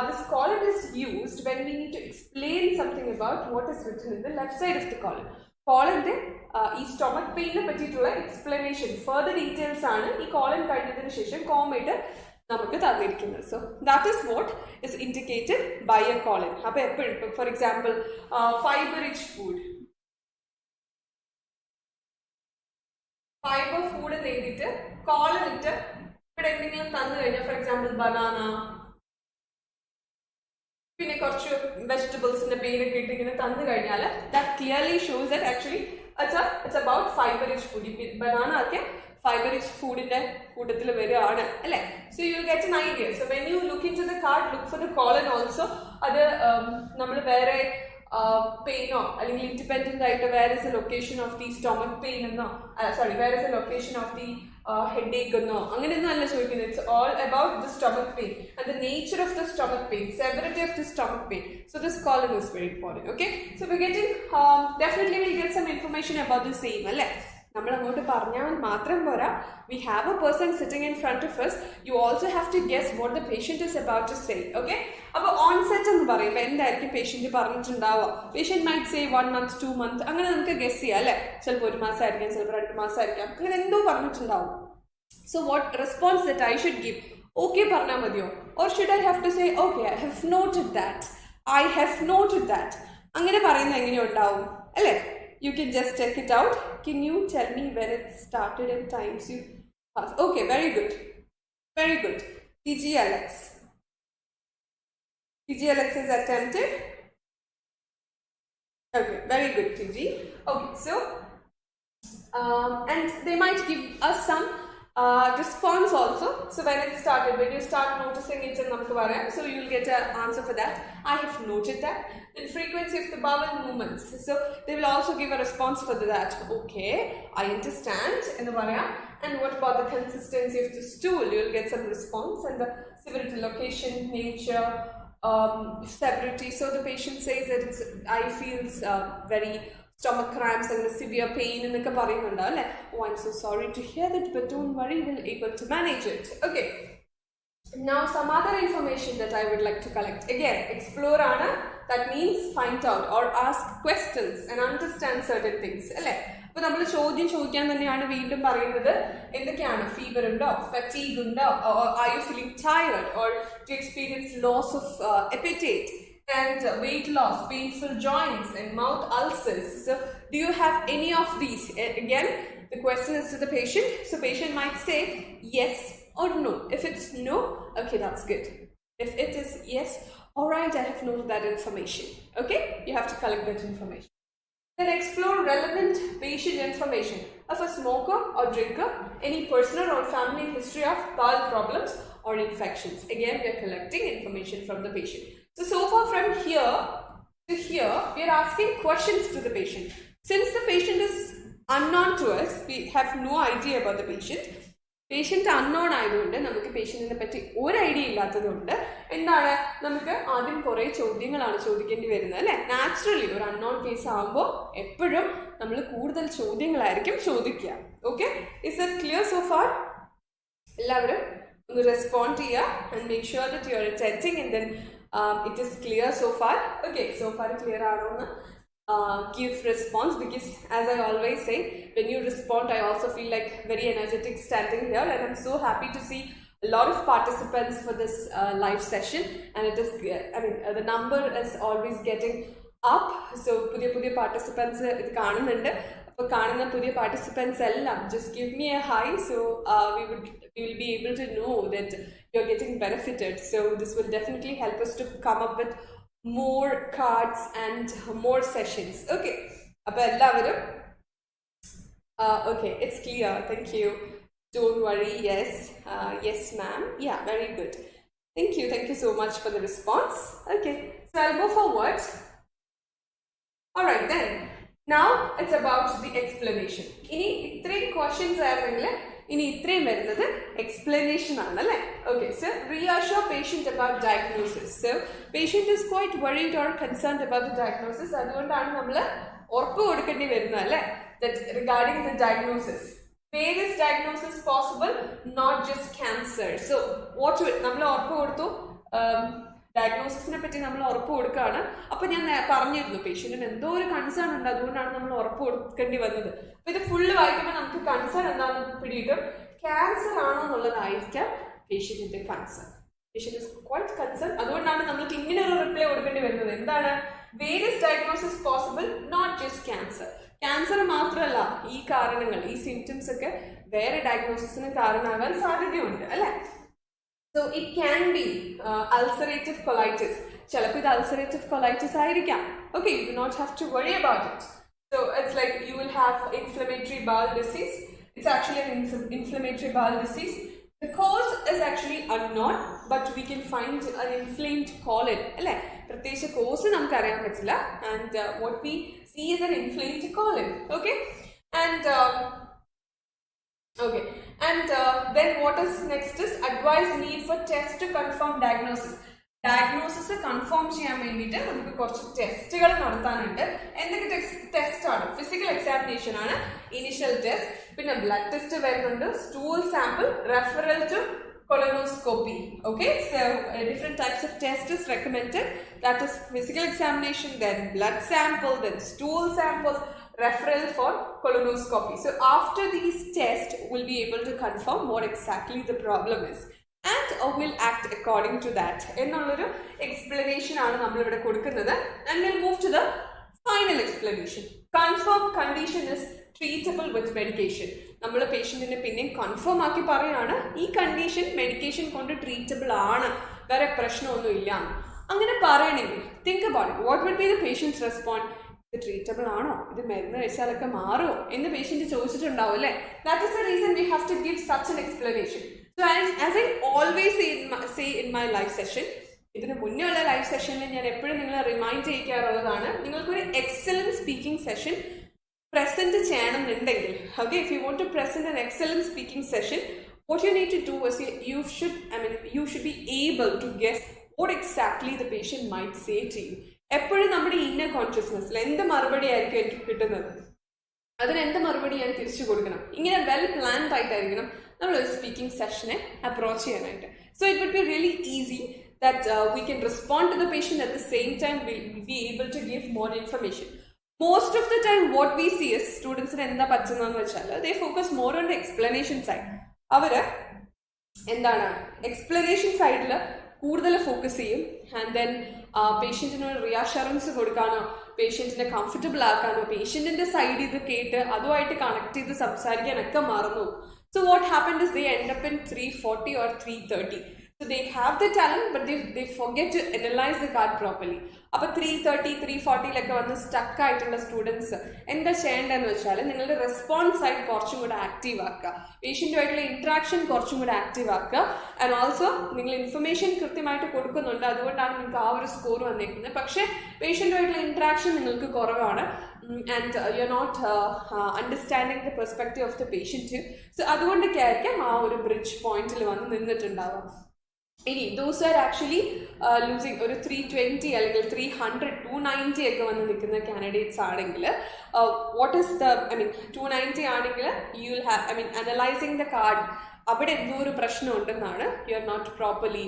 this colon is used when we need to explain something about what is written in the left side of the colon. Colon ഈ stomach pain നെ പറ്റിയിട്ടുള്ള explanation further details ആണ് ഈ colon കഴിഞ്ഞതിന് ശേഷം കോമയായിട്ട് നമുക്ക് തന്നിരിക്കുന്നത്. So that is what is indicated by a colon. അപ്പോൾ എപ്പോഴും for example fiber rich food എന്ന് എഴുതിയിട്ട് colon ഇട്ട് ഇവിടെ എന്തെങ്കിലും തന്നു കഴിഞ്ഞാൽ for example banana പിന്നെ കുറച്ച് വെജിറ്റബിൾസിന്റെ പേരൊക്കെ ഇട്ട് ഇങ്ങനെ തന്നു കഴിഞ്ഞാൽ that clearly shows that actually it's about fiber rich food. Banana ഒക്കെ fiber rich food in the കൂട്ടത്തിൽ വരികയാണ് അല്ലേ? So you will get an idea. So when you look into the card, look for the colon also. അത് നമ്മൾ വേറെ പെയിനോ അല്ലെങ്കിൽ independent ആയിട്ട് where is the location of the stomach pain എന്നോ where is the location of the headache എന്നോ അങ്ങനെയൊന്നും അല്ല ചോദിക്കുന്നത്. It's all about the stomach pain and the nature of the stomach pain, severity of the stomach pain. So this colon is very important. Okay, so we're getting definitely we'll get some information about the same അല്ലേ? നമ്മൾ അങ്ങോട്ട് പറഞ്ഞാൽ മാത്രം പോരാ. We have a person sitting in front of us. You also have to guess what the patient is about to say. Okay, അപ്പോൾ onset എന്ന് പറയുമ്പോൾ എന്തായിരിക്കും patient പറഞ്ഞിട്ടുണ്ടാവുക? Patient might say 1 month 2 month അങ്ങനെ നമുക്ക് ഗസ് ചെയ്യാം അല്ലേ? ചിലപ്പോൾ 1 മാസമായിരിക്കാം, ചിലപ്പോൾ 2 മാസമായിരിക്കാം, അങ്ങനെ എന്തോ പറഞ്ഞിട്ടുണ്ടാവും. So what response that I should give? Okay പറഞ്ഞാൽ മതിയോ? Or should I have to say okay I have noted that, I have noted that? അങ്ങനെ പറയുന്നത് എങ്ങനെയുണ്ടാവും അല്ലേ? You can just check it out. Can you tell me when it started and times you passed? Okay, very good. Very good. TGLX. TGLX is attempted. Okay, very good, TG. Okay, so, and they might give us some response also. So when it started, when you start noticing it in Namkavara, so you will get an answer for that. I have noted that. Then frequency of the bowel movements. So they will also give a response for that. Okay, I understand. And what about the consistency of the stool? You will get some response. And the severity, location, nature, severity. So the patient says that it's, I feels very stomach cramps and the severe pain in the പറയുന്നുണ്ടാവും. Oh, I'm so sorry to hear that, but don't worry, we'll be able to manage it. Okay. Now some other information that I would like to collect. Again, explore ana, that means find out or ask questions and understand certain things. അല്ലേ? അപ്പോൾ നമ്മൾ ചോദ്യം ചോദിക്കാൻ തന്നെയാണ് വീണ്ടും പറയുന്നത്. എന്തൊക്കെയാണ്? Fever ഉണ്ടോ? ഫറ്റീഗ് ഉണ്ടോ? Are you feeling tired or do you experience loss of appetite and weight loss, painful joints and mouth ulcers? So do you have any of these? Again, the question is to the patient. So patient might say yes or no. If it's no, okay, that's good. If it is yes, all right, I have noted that information. Okay, you have to collect that information. Then explore relevant patient information of a smoker or drinker, any personal or family history of bowel problems or infections. Again, we are collecting information from the patient. So far from here to here, we are asking questions to the patient. Since the patient is unknown to us, we have no idea about the patient. Patient unknown ആയതുകൊണ്ട് നമുക്ക് പേഷ്യൻറ്റിനെ പറ്റി ഒരു idea ഇല്ലാത്തതുകൊണ്ട് എന്താണ് നമുക്ക് ആദ്യം കുറേ ചോദ്യങ്ങളാണ് ചോദിക്കേണ്ടി വരുന്നത് അല്ലേ? നാച്ചുറലി ഒരു അൺനോൺ കേസ് ആകുമ്പോൾ എപ്പോഴും നമ്മൾ കൂടുതൽ ചോദ്യങ്ങളായിരിക്കും ചോദിക്കുക. Okay, is it clear so far? എല്ലാവരും ഒന്ന് റെസ്പോണ്ട് ചെയ്യുക and make sure that you are attending and then it is clear so far. Okay, so far clear ആണോ എന്ന് give response, because as I always say, when you respond I also feel like very energetic standing here, and I'm so happy to see a lot of participants for this live session, and it is the number is always getting up. So pudiya participants idu കാണുന്നുണ്ട്. അപ്പോൾ കാണുന്ന പുതിയ participants എല്ലാം just give me a hi, so we will be able to know that you're getting benefited. So this will definitely help us to come up with more cards and more sessions. Okay, appo ellavarum okay, it's clear, thank you, don't worry, yes, yes ma'am, yeah, very good, thank you so much for the response. Okay, so I'll go forward. All right, then now it's about the explanation. Ini 3 questions ആയിരുന്നെങ്കിൽ ഇനി ഇത്രയും വരുന്നത് explanation ആണ് അല്ലേ. Okay, so reassure patient about diagnosis. So patient is quite worried or concerned about the diagnosis. അതുകൊണ്ടാണ് നമ്മൾ ഉറപ്പ് കൊടുക്കേണ്ടി വരുന്നത് അല്ലേ, that regarding the diagnosis. Various diagnosis possible, not just cancer. So what നമ്മൾ ഉറപ്പ് കൊടുത്തു, ഡയഗ്നോസിസിനെ പറ്റി നമ്മൾ ഉറപ്പ് കൊടുക്കുകയാണ്. അപ്പോൾ ഞാൻ പറഞ്ഞിരുന്നു പേഷ്യന്റിന് എന്തോ ഒരു കൺസേൺ ഉണ്ട്, അതുകൊണ്ടാണ് നമ്മൾ ഉറപ്പ് കൊടുക്കേണ്ടി വന്നത്. അപ്പോൾ ഇത് ഫുള്ള് വായിക്കുമ്പോൾ നമുക്ക് കൺസേൺ എന്താണെന്ന് പിടിയിട്ടും ക്യാൻസർ ആണോ എന്നുള്ളതായിരിക്കാം പേഷ്യന്റിന്റെ concern. Patient is quite concern, അതുകൊണ്ടാണ് നമുക്ക് ഇങ്ങനെ ഒരു റിപ്ലൈ കൊടുക്കേണ്ടി വരുന്നത്. എന്താണ്? Various diagnosis possible, not just cancer. Cancer മാത്രമല്ല, ഈ കാരണങ്ങൾ, ഈ സിംറ്റംസ് ഒക്കെ വേറെ ഡയഗ്നോസിസിന് കാരണമാകാൻ സാധ്യതയുണ്ട് അല്ലേ. So it can be ulcerative colitis. ചിലപ്പോൾ ഇത് ulcerative colitis ആയിരിക്കാം. Okay, you do not have to worry about it. So it's like you will have inflammatory bowel disease. It's actually an inflammatory bowel disease. The cause is actually unknown, but we can find an inflamed colon. അല്ലേ, പ്രത്യേകിച്ച് cos നമുക്ക് അറിയാൻ പറ്റില്ല. And what we see is an inflamed colon. Okay, and okay, and then what is next is advice need for test to confirm diagnosis. Diagnosis confirm ചെയ്യാൻ വേണ്ടിയിട്ട് നമുക്ക് കുറച്ച് ടെസ്റ്റുകൾ നടത്താനുണ്ട്. എന്തൊക്കെ ടെസ്റ്റ് ആണ്? ഫിസിക്കൽ എക്സാമിനേഷൻ ആണ് ഇനിഷ്യൽ ടെസ്റ്റ്, പിന്നെ blood test വരുന്നുണ്ട്, stool sample, referral to colonoscopy. Okay, so different types of tests is recommended. That is physical examination, then blood sample, then stool sample, referral for colonoscopy. So after these tests we'll be able to confirm what exactly the problem is and we'll act according to that. എന്നുള്ളൊരു explanation ആണ് നമ്മൾ ഇവിടെ കൊടുക്കുന്നത്. And we'll move to the final explanation. Confirmed condition is treatable with medication. നമ്മൾ പേഷ്യന്റിനെ പിന്നെയും confirm ആക്കി പറയാണ് ഈ കണ്ടീഷൻ മെഡിക്കേഷൻ കൊണ്ട് ട്രീറ്റബിൾ ആണ്, വേറെ പ്രശ്നമൊന്നുമില്ല. അങ്ങനെ പറയണമെങ്കിൽ think about it. What will be the patients respond? ഇത് ട്രീറ്റബിൾ ആണോ, ഇത് മരുന്ന് കഴിച്ചാലൊക്കെ മാറുമോ എന്ന് പേഷ്യന്റ് ചോദിച്ചിട്ടുണ്ടാവും അല്ലേ. That is the reason we have to give such an explanation. So as I always say in my live session, ഇതിന് മുന്നേ ഉള്ള ലൈവ് സെഷനിൽ ഞാൻ എപ്പോഴും നിങ്ങളെ റിമൈൻഡ് ചെയ്യിക്കാറുള്ളതാണ്, നിങ്ങൾക്കൊരു എക്സലന്റ് സ്പീക്കിംഗ് സെഷൻ present ചെയ്യണമെന്നുണ്ടെങ്കിൽ, okay, if you want to present an excellent speaking session, what you need to do is you should be able to guess what exactly the patient might say to you. എപ്പോഴും നമ്മുടെ inner കോൺഷ്യസ്നെസ്സിൽ എന്ത് മറുപടി ആയിരിക്കും എനിക്ക് കിട്ടുന്നത്, അതിന് എന്ത് മറുപടി ഞാൻ തിരിച്ചു കൊടുക്കണം, ഇങ്ങനെ വെൽ പ്ലാൻഡ് ആയിട്ടായിരിക്കണം നമ്മളൊരു സ്പീക്കിംഗ് സെഷനെ അപ്രോച്ച് ചെയ്യാനായിട്ട്. So it would be really easy that we can respond to the patient, at the same time we'll be able to give more information. Most of the time what we see is students എന്താ പറ്റുന്നതെന്ന് വെച്ചാൽ they focus more on the explanation side. അവര് എന്താണ് explanation സൈഡിൽ കൂടുതൽ focus ചെയ്യും. And then പേഷ്യൻറ്റിന് ഒരു റിയാഷുറൻസ് കൊടുക്കാനോ പേഷ്യൻറ്റിനെ കംഫർട്ടബിൾ ആക്കാനോ പേഷ്യൻറ്റിൻ്റെ സൈഡ് ഇത് കേട്ട് അതുമായിട്ട് കണക്ട് ചെയ്ത് സംസാരിക്കാനൊക്കെ മറന്നു. So what happened is they end up in 340 or 330. So they have the talent, but they forget to analyze the card properly. അപ്പോൾ 330, 340 വന്ന് സ്റ്റക്ക് ആയിട്ടുള്ള സ്റ്റുഡൻസ് എന്താ ചെയ്യേണ്ടതെന്ന് വെച്ചാൽ നിങ്ങളുടെ റെസ്പോൺസ് സൈഡ് കുറച്ചും കൂടെ ആക്റ്റീവ് ആക്കുക, പേഷ്യൻറ്റുമായിട്ടുള്ള ഇൻട്രാക്ഷൻ കുറച്ചും കൂടെ ആക്റ്റീവ് ആക്കുക. ആൻഡ് ഓൾസോ നിങ്ങൾ ഇൻഫർമേഷൻ കൃത്യമായിട്ട് കൊടുക്കുന്നുണ്ട്, അതുകൊണ്ടാണ് നിങ്ങൾക്ക് ആ ഒരു സ്കോർ വന്നേക്കുന്നത്. പക്ഷേ പേഷ്യൻറ്റുമായിട്ടുള്ള ഇൻട്രാക്ഷൻ നിങ്ങൾക്ക് കുറവാണ്. And you're not understanding the perspective of the patient too. So അതുകൊണ്ടൊക്കെ ആയിരിക്കാം ആ ഒരു ബ്രിഡ്ജ് പോയിന്റിൽ വന്ന് നിന്നിട്ടുണ്ടാവാം. ഇനി those are actually losing ഒരു 320 അല്ലെങ്കിൽ 300, 290 ഒക്കെ വന്ന് നിൽക്കുന്ന കാൻഡിഡേറ്റ്സ് ആണെങ്കിൽ വാട്ട് ഈസ് ദ 290 ആണെങ്കിൽ you will have analysing the card അവിടെ എന്തോ ഒരു പ്രശ്നം ഉണ്ടെന്നാണ്. You are not properly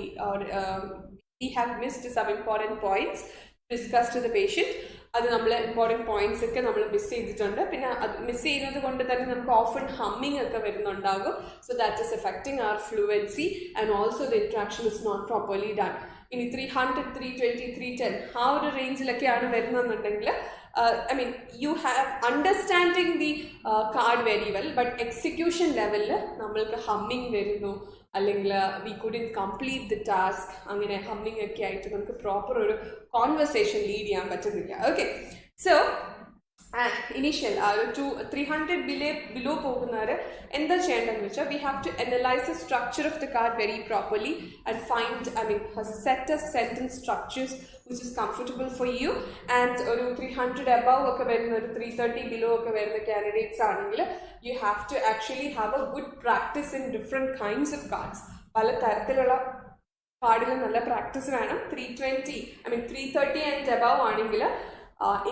we have missed some important points discuss to the patient. അത് നമ്മൾ ഇമ്പോർട്ടൻറ്റ് പോയിന്റ്സ് ഒക്കെ നമ്മൾ മിസ് ചെയ്തിട്ടുണ്ട്. പിന്നെ അത് മിസ് ചെയ്യുന്നത് കൊണ്ട് തന്നെ നമുക്ക് ഓഫൺ ഹമ്മിങ് ഒക്കെ വരുന്നുണ്ടാകും. So that is affecting our fluency and also the interaction is not properly done. ഇനി 300, 320, 310 ആ ഒരു റേഞ്ചിലൊക്കെയാണ് വരുന്നതെന്നുണ്ടെങ്കിൽ you have understanding the card very well, but execution level നമ്മൾക്ക് ഹമ്മിങ് വരുന്നു, അല്ലെങ്കിൽ we couldn't complete the task, അങ്ങനെ ഹമ്മിങ് ഒക്കെ ആയിട്ട് നമുക്ക് പ്രോപ്പർ ഒരു കോൺവെർസേഷൻ ലീഡ് ചെയ്യാൻ പറ്റുന്നില്ല. ഓക്കെ, സോ initial 300 below പോകുന്നവർ എന്താ ചെയ്യേണ്ടതെന്ന് വെച്ചാൽ we have to analyze the structure of the card very properly and find set a sentence structures which is comfortable for you. And ഒരു 300 above ഒക്കെ വരുന്ന ഒരു 330 below ഒക്കെ വരുന്ന candidates ആണെങ്കിൽ you have to actually have a good practice in different kinds of cards. പല തരത്തിലുള്ള കാർഡിൽ നല്ല പ്രാക്ടീസ് വേണം. 330 and above ആണെങ്കിൽ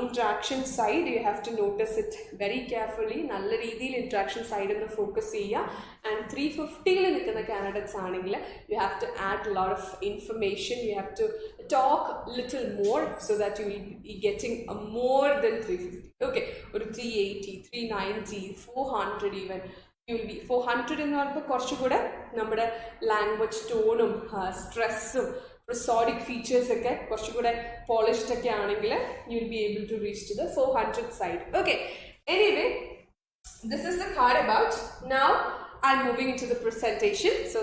interaction side you have to notice it very carefully. നല്ല രീതിയിൽ interaction side ഒന്ന് ഫോക്കസ് ചെയ്യുക. And 350ൽ നിൽക്കുന്ന candidates ആണെങ്കിൽ you have to add a lot of information, you have to talk little more so that you will be getting more than 350. Okay, ഒരു 380, 390, 400 even. You will be 400 എന്ന് പറയുമ്പോൾ കുറച്ചുകൂടെ നമ്മുടെ language ടോണും സ്ട്രെസ്സും prosodic features ഒക്കെ കുറച്ചുകൂടെ polished ഒക്കെ ആണെങ്കിൽ you will be able to reach to the 400 side. Okay, anyway, this is the card about. Now I'm moving into the presentation. So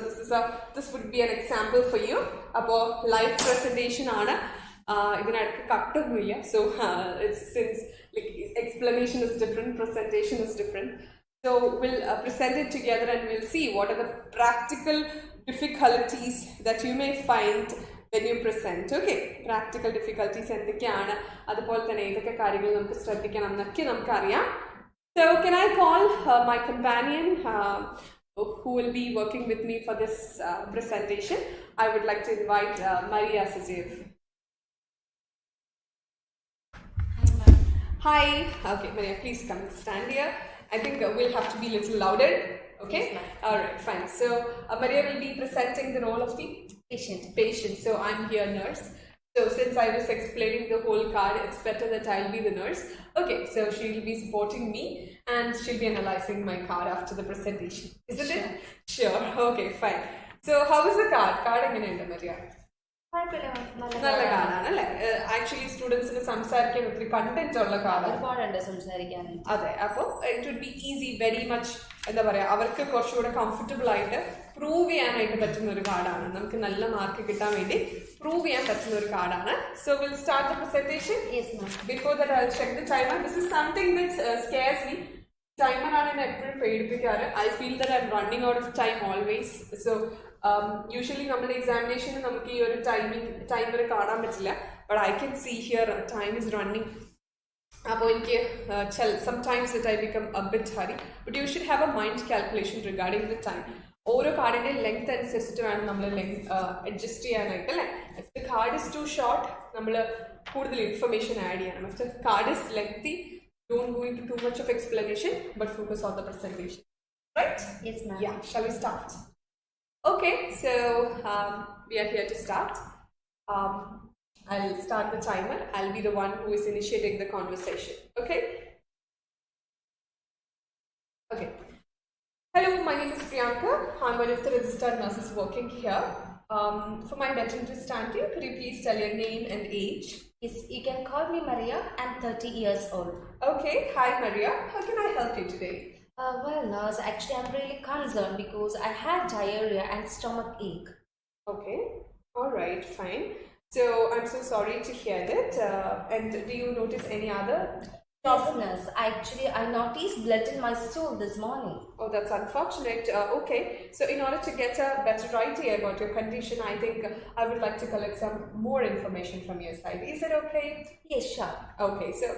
this would be an example for you. അപ്പോൾ live presentation ആണ്. ഇതിനടുത്ത് കട്ടൊന്നുമില്ല. So it's since like explanation is different, presentation is different. So we'll present it together and we'll see what are the practical difficulties that you may find when you present. Okay, practical difficulties എന്തൊക്കെയാണ്, അതുപോലെ തന്നെ ഏതൊക്കെ കാര്യങ്ങൾ നമുക്ക് ശ്രദ്ധിക്കണം എന്നൊക്കെ നമുക്കറിയാം. So can I call my companion who will be working with me for this presentation? I would like to invite Maria Sajeev. Hi. Okay, Maria, please come stand here. I think we'll have to be a little louder. Okay? Yes, all right, fine. So Maria will be presenting the role of the patient. So I'm here nurse. So since I was explaining the whole card, it's better that I'll be the nurse. Okay, so she will be supporting me and she'll be analyzing my card after the presentation. Isn't it? Sure. Okay, fine. So how is the card? Card എങ്ങനെയുണ്ട് Maria? നല്ല കാർഡാണല്ലേ. Actually സ്റ്റുഡൻസിന് സംസാരിക്കാൻ ഒത്തിരി content ഉള്ള കാർഡാണ് സംസാരിക്കാൻ. അതെ, അപ്പോൾ it would be easy, very much എന്താ പറയാ, അവർക്ക് കുറച്ചുകൂടെ കംഫർട്ടബിൾ ആയിട്ട് പ്രൂവ് ചെയ്യാനായിട്ട് പറ്റുന്ന ഒരു കാർഡാണ്. നമുക്ക് നല്ല മാർക്ക് കിട്ടാൻ വേണ്ടി പ്രൂവ് ചെയ്യാൻ പറ്റുന്ന ഒരു കാർഡാണ്. So will start the presentation. Before that I will check the timer. This is something that scares me. ടൈമറാണ് എന്നെ എപ്പോഴും പേടിപ്പിക്കാറ്. I feel that I am running out of time always. So usually നമ്മുടെ എക്സാമിനേഷന് നമുക്ക് ഈ ഒരു ടൈമർ കാണാൻ പറ്റില്ല. But I can see here time is running. അപ്പോൾ എനിക്ക് sometimes I become a bit hurry. But you should have a mind calculation regarding the time. ഓരോ കാർഡിൻ്റെ ലെങ്ത് അനുസരിച്ചിട്ട് വേണം നമ്മൾ അഡ്ജസ്റ്റ് ചെയ്യാനായിട്ട് അല്ലേ. If the card is too short നമ്മൾ കൂടുതൽ ഇൻഫർമേഷൻ ആഡ് ചെയ്യണം. If the card is lengthy, don't go into too much of explanation but focus on the presentation. Right? Yes, ma'am. Yeah, shall we start? Okay, so we are here to start. I'll start the timer. I'll be the one who is initiating the conversation. Okay? Okay. Hello, my name is Priyanka. I'm one of the registered nurses working here. For my better understanding, could you please tell your name and age? Yes, you can call me Maria. I'm 30 years old. Okay, hi Maria. How can I help you today? Well, nurse, actually I'm really concerned because I had diarrhea and stomach ache. Okay, all right, fine. So I'm so sorry to hear that. And do you notice any other? Yes, nurse. Actually, I noticed blood in my stool this morning. Oh, that's unfortunate. Okay, so in order to get a better idea about your condition, I think I would like to collect some more information from your side. Is it okay? Yes, sure. Okay, so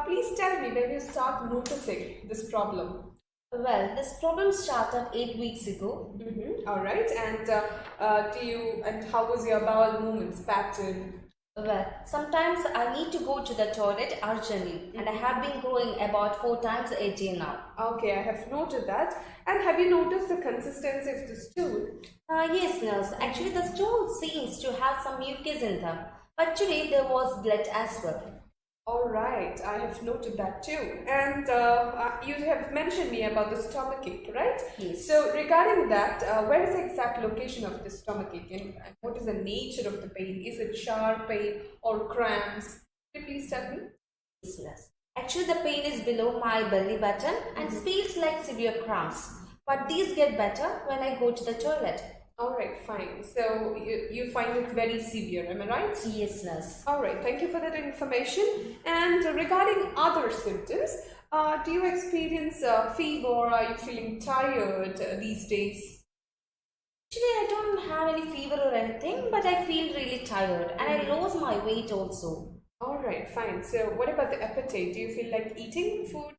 please tell me when you start noticing this problem. Well, this problem started 8 weeks ago. All right, and how was your bowel movements pattern? Well, sometimes I need to go to the toilet urgently, and I have been going about 4 times a day now. Okay, I have noted that. And have you noticed the consistency of the stool? Yes, nurse. Actually, the stool seems to have some mucus in them, but today there was blood as well. All right, I have noted that too. And you have mentioned me about the stomach ache, right? Yes. So regarding that, where is the exact location of the stomach ache and what is the nature of the pain? Is it sharp pain or cramps? Could you please tell me? Yes, nurse. Actually, the pain is below my belly button and feels like severe cramps. But these get better when I go to the toilet. All right, fine. So you find it very severe, am I right? Yes, nurse. All right, thank you for that information. And regarding other symptoms, do you experience fever? Are you feeling tired these days? Actually, I don't have any fever or anything, but I feel really tired and I lost my weight also. All right, fine. So what about the appetite? Do you feel like eating food?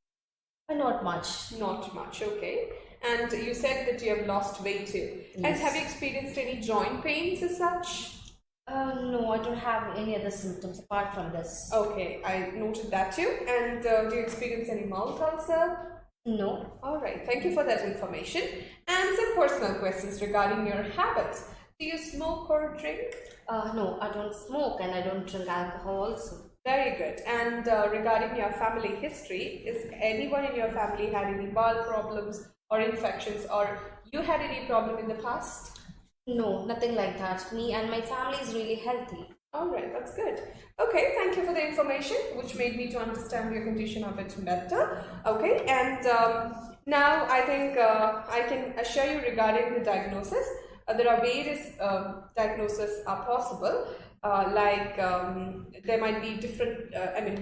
Not much. Not much, okay. And you said that you have lost weight too. And Yes. have you experienced any joint pains as such? No, I don't have any other symptoms apart from this. Okay, I noted that too. And do you experience any mouth ulcer? No. All right, thank you for that information. And some personal questions regarding your habits. Do you smoke or drink? No, I don't smoke and I don't drink alcohol also. Very good. And regarding your family history, is anyone in your family had any bowel problems or infections, or you had any problem in the past? No, nothing like that. Me and my family is really healthy. All right, that's good. Okay, thank you for the information, which made me to understand your condition a bit better. Okay, and now I think I can assure you regarding the diagnosis. There are various diagnoses are possible. There might be different.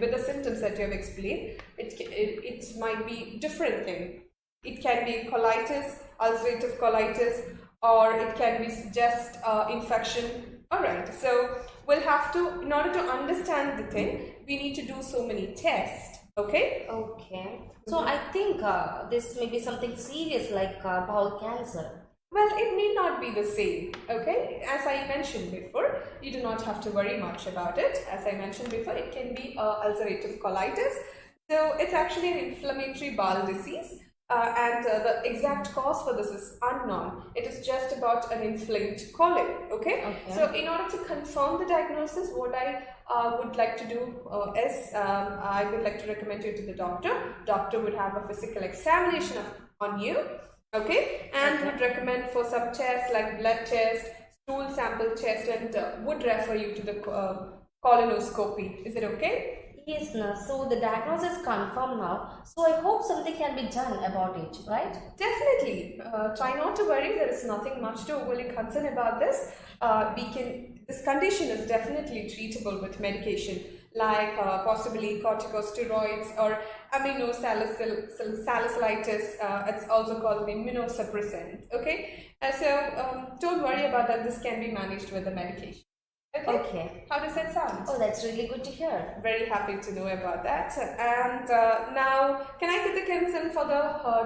With the symptoms that you have explained, it might be different thing. It can be colitis, ulcerative colitis, or it can be just infection. All right, so we'll have to, in order to understand the thing, we need to do so many tests. Okay. Okay. So I think this may be something serious like bowel cancer. Well, it need not be the same, okay? As I mentioned before, you do not have to worry much about it. As I mentioned before, it can be ulcerative colitis. So it's actually an inflammatory bowel disease, and the exact cause for this is unknown. It is just about an inflamed colon, okay? Okay. So in order to confirm the diagnosis, what I would like to do is I would like to recommend you to the doctor. Doctor would have a physical examination on you. Okay, and would recommend for some tests like blood test, stool sample test, and would refer you to the colonoscopy. Is it okay? Yes, nurse. So the diagnosis is confirmed now. So I hope something can be done about it, right? Definitely. Try not to worry. There is nothing much to overly concern about this. This condition is definitely treatable with medication, like possibly corticosteroids or aminosalicylitis. It's also called an immunosuppressant. Okay, don't worry about that. This can be managed with the medication. Okay. How does that sound? Oh, that's really good to hear. Very happy to know about that. And now, can I get the consent for the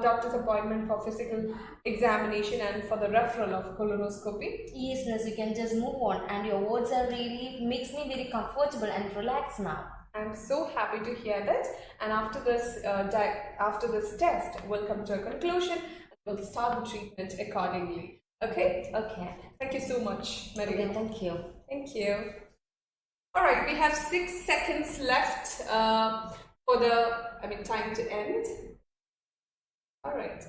doctor's appointment for physical examination and for the referral of colonoscopy? Yes, nurse, you can just move on. And your words are really makes me very comfortable and relaxed now. I'm so happy to hear that. And after this test, we'll come to a conclusion and we'll start the treatment accordingly. Okay? Okay. Thank you so much, Maria. Okay, thank you. Thank you. All right, we have 6 seconds left for the time to end. All right.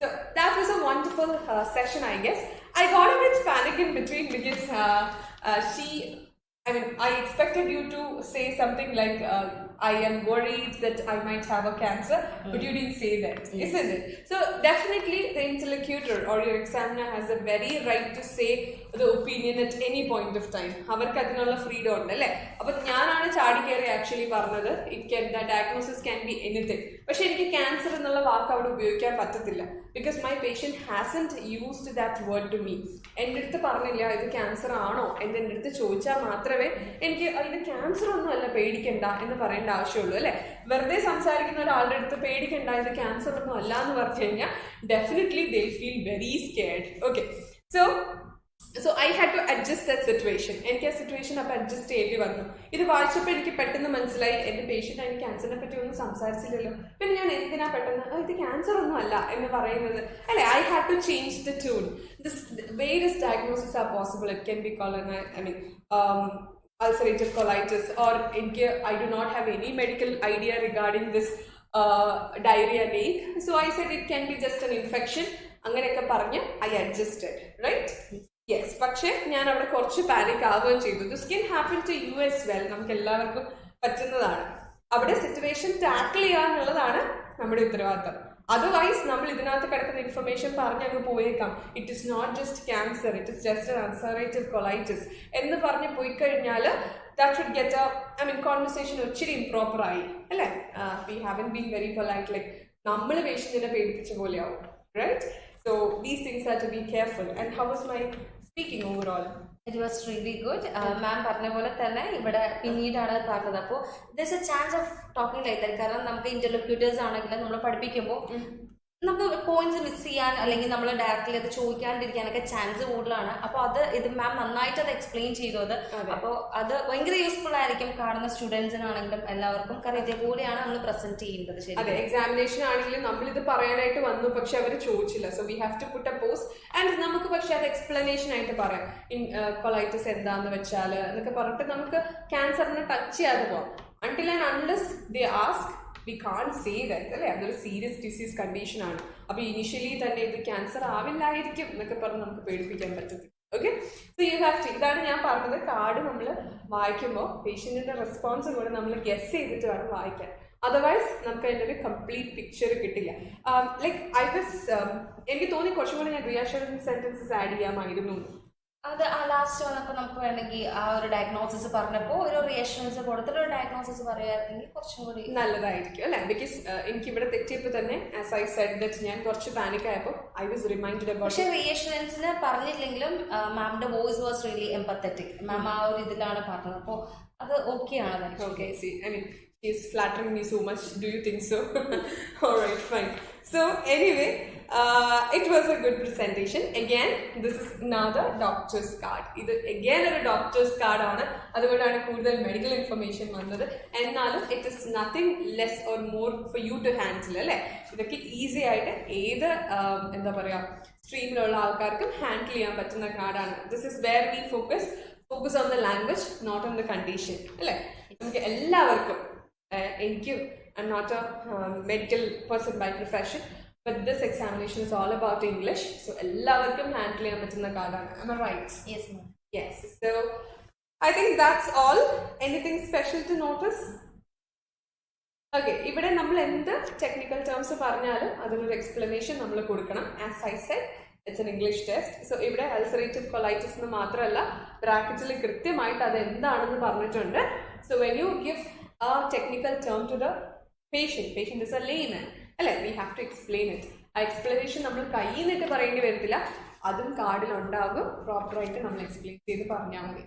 So that was a wonderful session, I guess. I got a bit panic in between because I expected you to say something like, I am worried that I might have a cancer, but you didn't say that, isn't it? So definitely the interlocutor or your examiner has a very right to say the opinion at any point of time. അവർക്ക് അതിനുള്ള freedom ഉണ്ട് അല്ലേ? അപ്പൊ ഞാനാണ് ചാടിക്കേറി actually പറഞ്ഞത് the diagnosis can be anything. പക്ഷെ എനിക്ക് cancer എന്നുള്ള വാക്ക് അവിടെ ഉപയോഗിക്കാൻ പറ്റത്തില്ല. Because my patient hasn't used that word to me. എൻ്റെ അടുത്ത് പറഞ്ഞില്ല ഇത് ക്യാൻസർ ആണോ എന്ന് എൻ്റെ അടുത്ത് ചോദിച്ചാൽ മാത്രമേ എനിക്ക് ഇത് ക്യാൻസർ ഒന്നും അല്ല പേടിക്കണ്ട എന്ന് പറയേണ്ട ആവശ്യമുള്ളൂ അല്ലേ? വെറുതെ സംസാരിക്കുന്ന ഒരാളുടെ അടുത്ത് പേടിക്കണ്ട ഇത് ക്യാൻസർ ഒന്നും അല്ല എന്ന് പറഞ്ഞു കഴിഞ്ഞാൽ definitely they feel very scared. Okay, So I had to adjust that situation. എനിക്ക് ആ സിറ്റുവേഷൻ അപ്പം അഡ്ജസ്റ്റ് ചെയ്യേണ്ടി വന്നു. ഇത് വായിച്ചപ്പോൾ എനിക്ക് പെട്ടെന്ന് മനസ്സിലായി എൻ്റെ പേഷ്യൻ്റ് അതിന് ക്യാൻസറിനെ പറ്റി ഒന്നും സംസാരിച്ചില്ലല്ലോ, പിന്നെ ഞാൻ എന്തിനാ പെട്ടെന്ന് ഇത് ക്യാൻസർ ഒന്നും അല്ല എന്ന് പറയുന്നത് അല്ലേ? I had to change the tune. Various diagnoses are possible. It can be ulcerative colitis, or I do not have any medical idea regarding this diarrhea leak. So I said it can be just an infection. അങ്ങനെയൊക്കെ പറഞ്ഞ് I adjusted, right? Yes, പക്ഷേ ഞാൻ അവിടെ കുറച്ച് panic ആവുകയും ചെയ്തു. This can happen to you as well. നമുക്ക് എല്ലാവർക്കും പറ്റുന്നതാണ്. അവിടെ സിറ്റുവേഷൻ ടാക്കിൾ ചെയ്യുക എന്നുള്ളതാണ് നമ്മുടെ ഉത്തരവാദിത്തം. അതർവൈസ് നമ്മൾ ഇതിനകത്ത് കിടക്കുന്ന ഇൻഫർമേഷൻ പറഞ്ഞങ്ങ് പോയേക്കാം, it is not just cancer, it is just ulcerative colitis എന്ന് പറഞ്ഞ് പോയി കഴിഞ്ഞാൽ that should get conversation ഒച്ചിരി improper ആയി അല്ലേ. we haven't been very polite, like നമ്മൾ പേഷ്യന്റിനെ പേടിപ്പിച്ച പോലെയാവും, right? So these things have to be careful. And how was my speaking overall? It was really good. മാം പറഞ്ഞ പോലെ തന്നെ ഇവിടെ പിന്നീടാണ് പറഞ്ഞത്. അപ്പോൾ there's a chance of talking like that. കാരണം നമുക്ക് ഇന്റർലോക്യൂട്ടേഴ്സ് ആണെങ്കിലും നമ്മൾ പഠിപ്പിക്കുമ്പോൾ നമുക്ക് പോയിന്റ്സ് മിസ് ചെയ്യാൻ അല്ലെങ്കിൽ നമ്മൾ ഡയറക്റ്റ്ലി അത് ചോദിക്കാണ്ടിരിക്കാനൊക്കെ ചാൻസ് കൂടുതലാണ്. അപ്പോൾ ഇത് മാം നന്നായിട്ട് അത് എക്സ്പ്ലെയിൻ ചെയ്തു. അപ്പോൾ അത് ഭയങ്കര യൂസ്ഫുൾ ആയിരിക്കും കാണുന്ന സ്റ്റുഡൻസിനാണെങ്കിലും എല്ലാവർക്കും. കാരണം ഇതേപോലെയാണ് നമ്മൾ പ്രസന്റ് ചെയ്യേണ്ടത്. ശരി, അതെ, എക്സാമിനേഷൻ ആണെങ്കിലും നമ്മളിത് പറയാനായിട്ട് വന്നു, പക്ഷെ അവർ ചോദിച്ചില്ല. So we have to put a post and നമുക്ക് പക്ഷെ അത് എക്സ്പ്ലനേഷൻ ആയിട്ട് പറയാം. കൊളൈറ്റിസ് എന്താന്ന് വെച്ചാൽ എന്നൊക്കെ പറഞ്ഞിട്ട് നമുക്ക് ക്യാൻസറിനെ ടച്ച് ചെയ്യാതെ പോവാം. Until and unless they ask we can't say that അല്ലേ, അതൊരു സീരിയസ് ഡിസീസ് കണ്ടീഷൻ ആണ്. അപ്പോൾ ഇനിഷ്യലി തന്നെ ഇത് ക്യാൻസർ ആവില്ലായിരിക്കും എന്നൊക്കെ പറഞ്ഞ് നമുക്ക് പേടിപ്പിക്കാൻ പറ്റത്തില്ല. Okay, so you have to, ഇതാണ് ഞാൻ പറഞ്ഞത്, കാർഡ് നമ്മൾ വായിക്കുമ്പോൾ പേഷ്യൻറ്റിൻ്റെ റെസ്പോൺസ് കൂടെ നമ്മൾ ഗസ് ചെയ്തിട്ട് വേണം വായിക്കാൻ. അതർവൈസ് നമുക്ക് അതിൻ്റെ ഒരു കംപ്ലീറ്റ് പിക്ചർ കിട്ടില്ല. ലൈക്ക് എനിക്ക് തോന്നി കുറച്ചും കൂടെ ഞാൻ റിയാഷുറൻസ് സെൻറ്റൻസസ് ആഡ് ചെയ്യാമായിരുന്നു. അത് ആ ലാസ്റ്റ് വന്നപ്പോൾ നമുക്ക് വേണമെങ്കിൽ ആ ഒരു ഡയഗ്നോസിസ് പറഞ്ഞപ്പോൾ ഒരു റിയാഷൻസ് കൊടുത്തിട്ട് ഒരു ഡയഗ്നോസിസ് പറയുകയാണെങ്കിൽ കുറച്ചും കൂടി നല്ലതായിരിക്കും അല്ലേ. ബിക്കോസ് എനിക്ക് ഇവിടെ തെറ്റിയപ്പോൾ തന്നെ ആസ് ഐ സെഡ് ദാറ്റ് ഞാൻ കുറച്ച് പാനിക് ആയപ്പോൾ ഐ വാസ് റിമൈൻഡഡ് അബൌട്ട്. പക്ഷേ റിയാഷൻസിന് പറഞ്ഞില്ലെങ്കിലും മാമിന്റെ വോയിസ് വാസ് റിയലി എംപത്തറ്റിക്. മാം ആ ഒരു ഇതിലാണ് പറഞ്ഞത്. അപ്പോൾ അത് ഓക്കെ ആണ്. Okay, C I mean he is flattering me so much. Do you think so? All right, fine. So anyway, it was a good presentation. Again, this is another doctor's card. ഇത് again ഒരു doctor's card ആണ്. അതുകൊണ്ടാണ് കൂടുതൽ medical information വന്നത്. എന്നാലും it is nothing less or more for you to handle അല്ലേ. ഇതൊക്കെ easy ആയിട്ട് ഏത് എന്താ പറയുക സ്ട്രീമിലുള്ള ആൾക്കാർക്കും ഹാൻഡിൽ ചെയ്യാൻ പറ്റുന്ന കാർഡാണ്. This is where we focus on the language, not on the condition അല്ലേ. നമുക്ക് എല്ലാവർക്കും എനിക്കും I'm not a medical person by profession, but this examination is all about English. So എല്ലാവർക്കും ഹാൻഡിൽ ചെയ്യാൻ പറ്റുന്ന കാർഡാണ്. Am I right? Yes, ma'am. Yes. So I think that's all. Anything special to notice? Okay, ഇവിടെ നമ്മൾ എന്ത് technical terms പറഞ്ഞാലും അതിനൊരു explanation നമ്മൾ കൊടുക്കണം. As I said, it's an English test. So ഇവിടെ അൾസറേറ്റീവ് കൊളൈറ്റിസ് എന്ന് മാത്രമല്ല ബ്രാക്കറ്റിൽ കൃത്യമായിട്ട് അത് എന്താണെന്ന് പറഞ്ഞിട്ടുണ്ട്. So when you give a technical term to the patient is a layman അല്ലേ, we have to explain it. ആ എക്സ്പ്ലനേഷൻ നമ്മൾ കയ്യിൽ നിന്നിട്ട് പറയേണ്ടി വരത്തില്ല, അതും കാർഡിൽ ഉണ്ടാകും. പ്രോപ്പറായിട്ട് നമ്മൾ എക്സ്പ്ലെയിൻ ചെയ്ത് പറഞ്ഞാൽ മതി.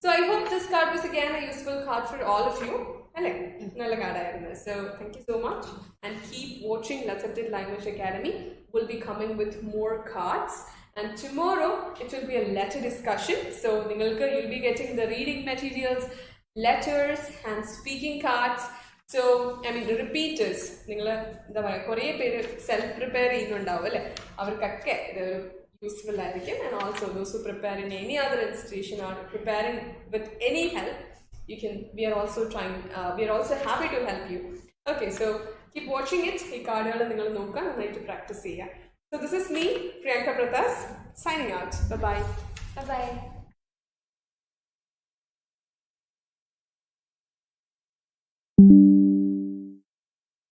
So I hope this card was again a useful card for all of you. അല്ലേ, നല്ല കാർഡായിരുന്നു. So thank you so much and keep watching Let's Update Language Academy. We'll be coming with more cards. And tomorrow it will be a letter discussion. So you'll be getting the reading materials, letters and speaking cards. So I mean repeaters, നിങ്ങൾ എന്താ പറയുക കുറേ പേര് self prepare ചെയ്യുന്നുണ്ടാവും അല്ലേ, അവർക്കൊക്കെ ഇതൊരു useful ആയിരിക്കും. And also those who prepare in any other institution or preparing with any help, we are also happy to help you. Okay, so keep watching it. ഈ കാർഡുകൾ നിങ്ങൾ നോക്കുക, നന്നായിട്ട് പ്രാക്ടീസ് ചെയ്യുക. So this is me, Priyanka Pratas, signing out. Bye bye. Bye bye.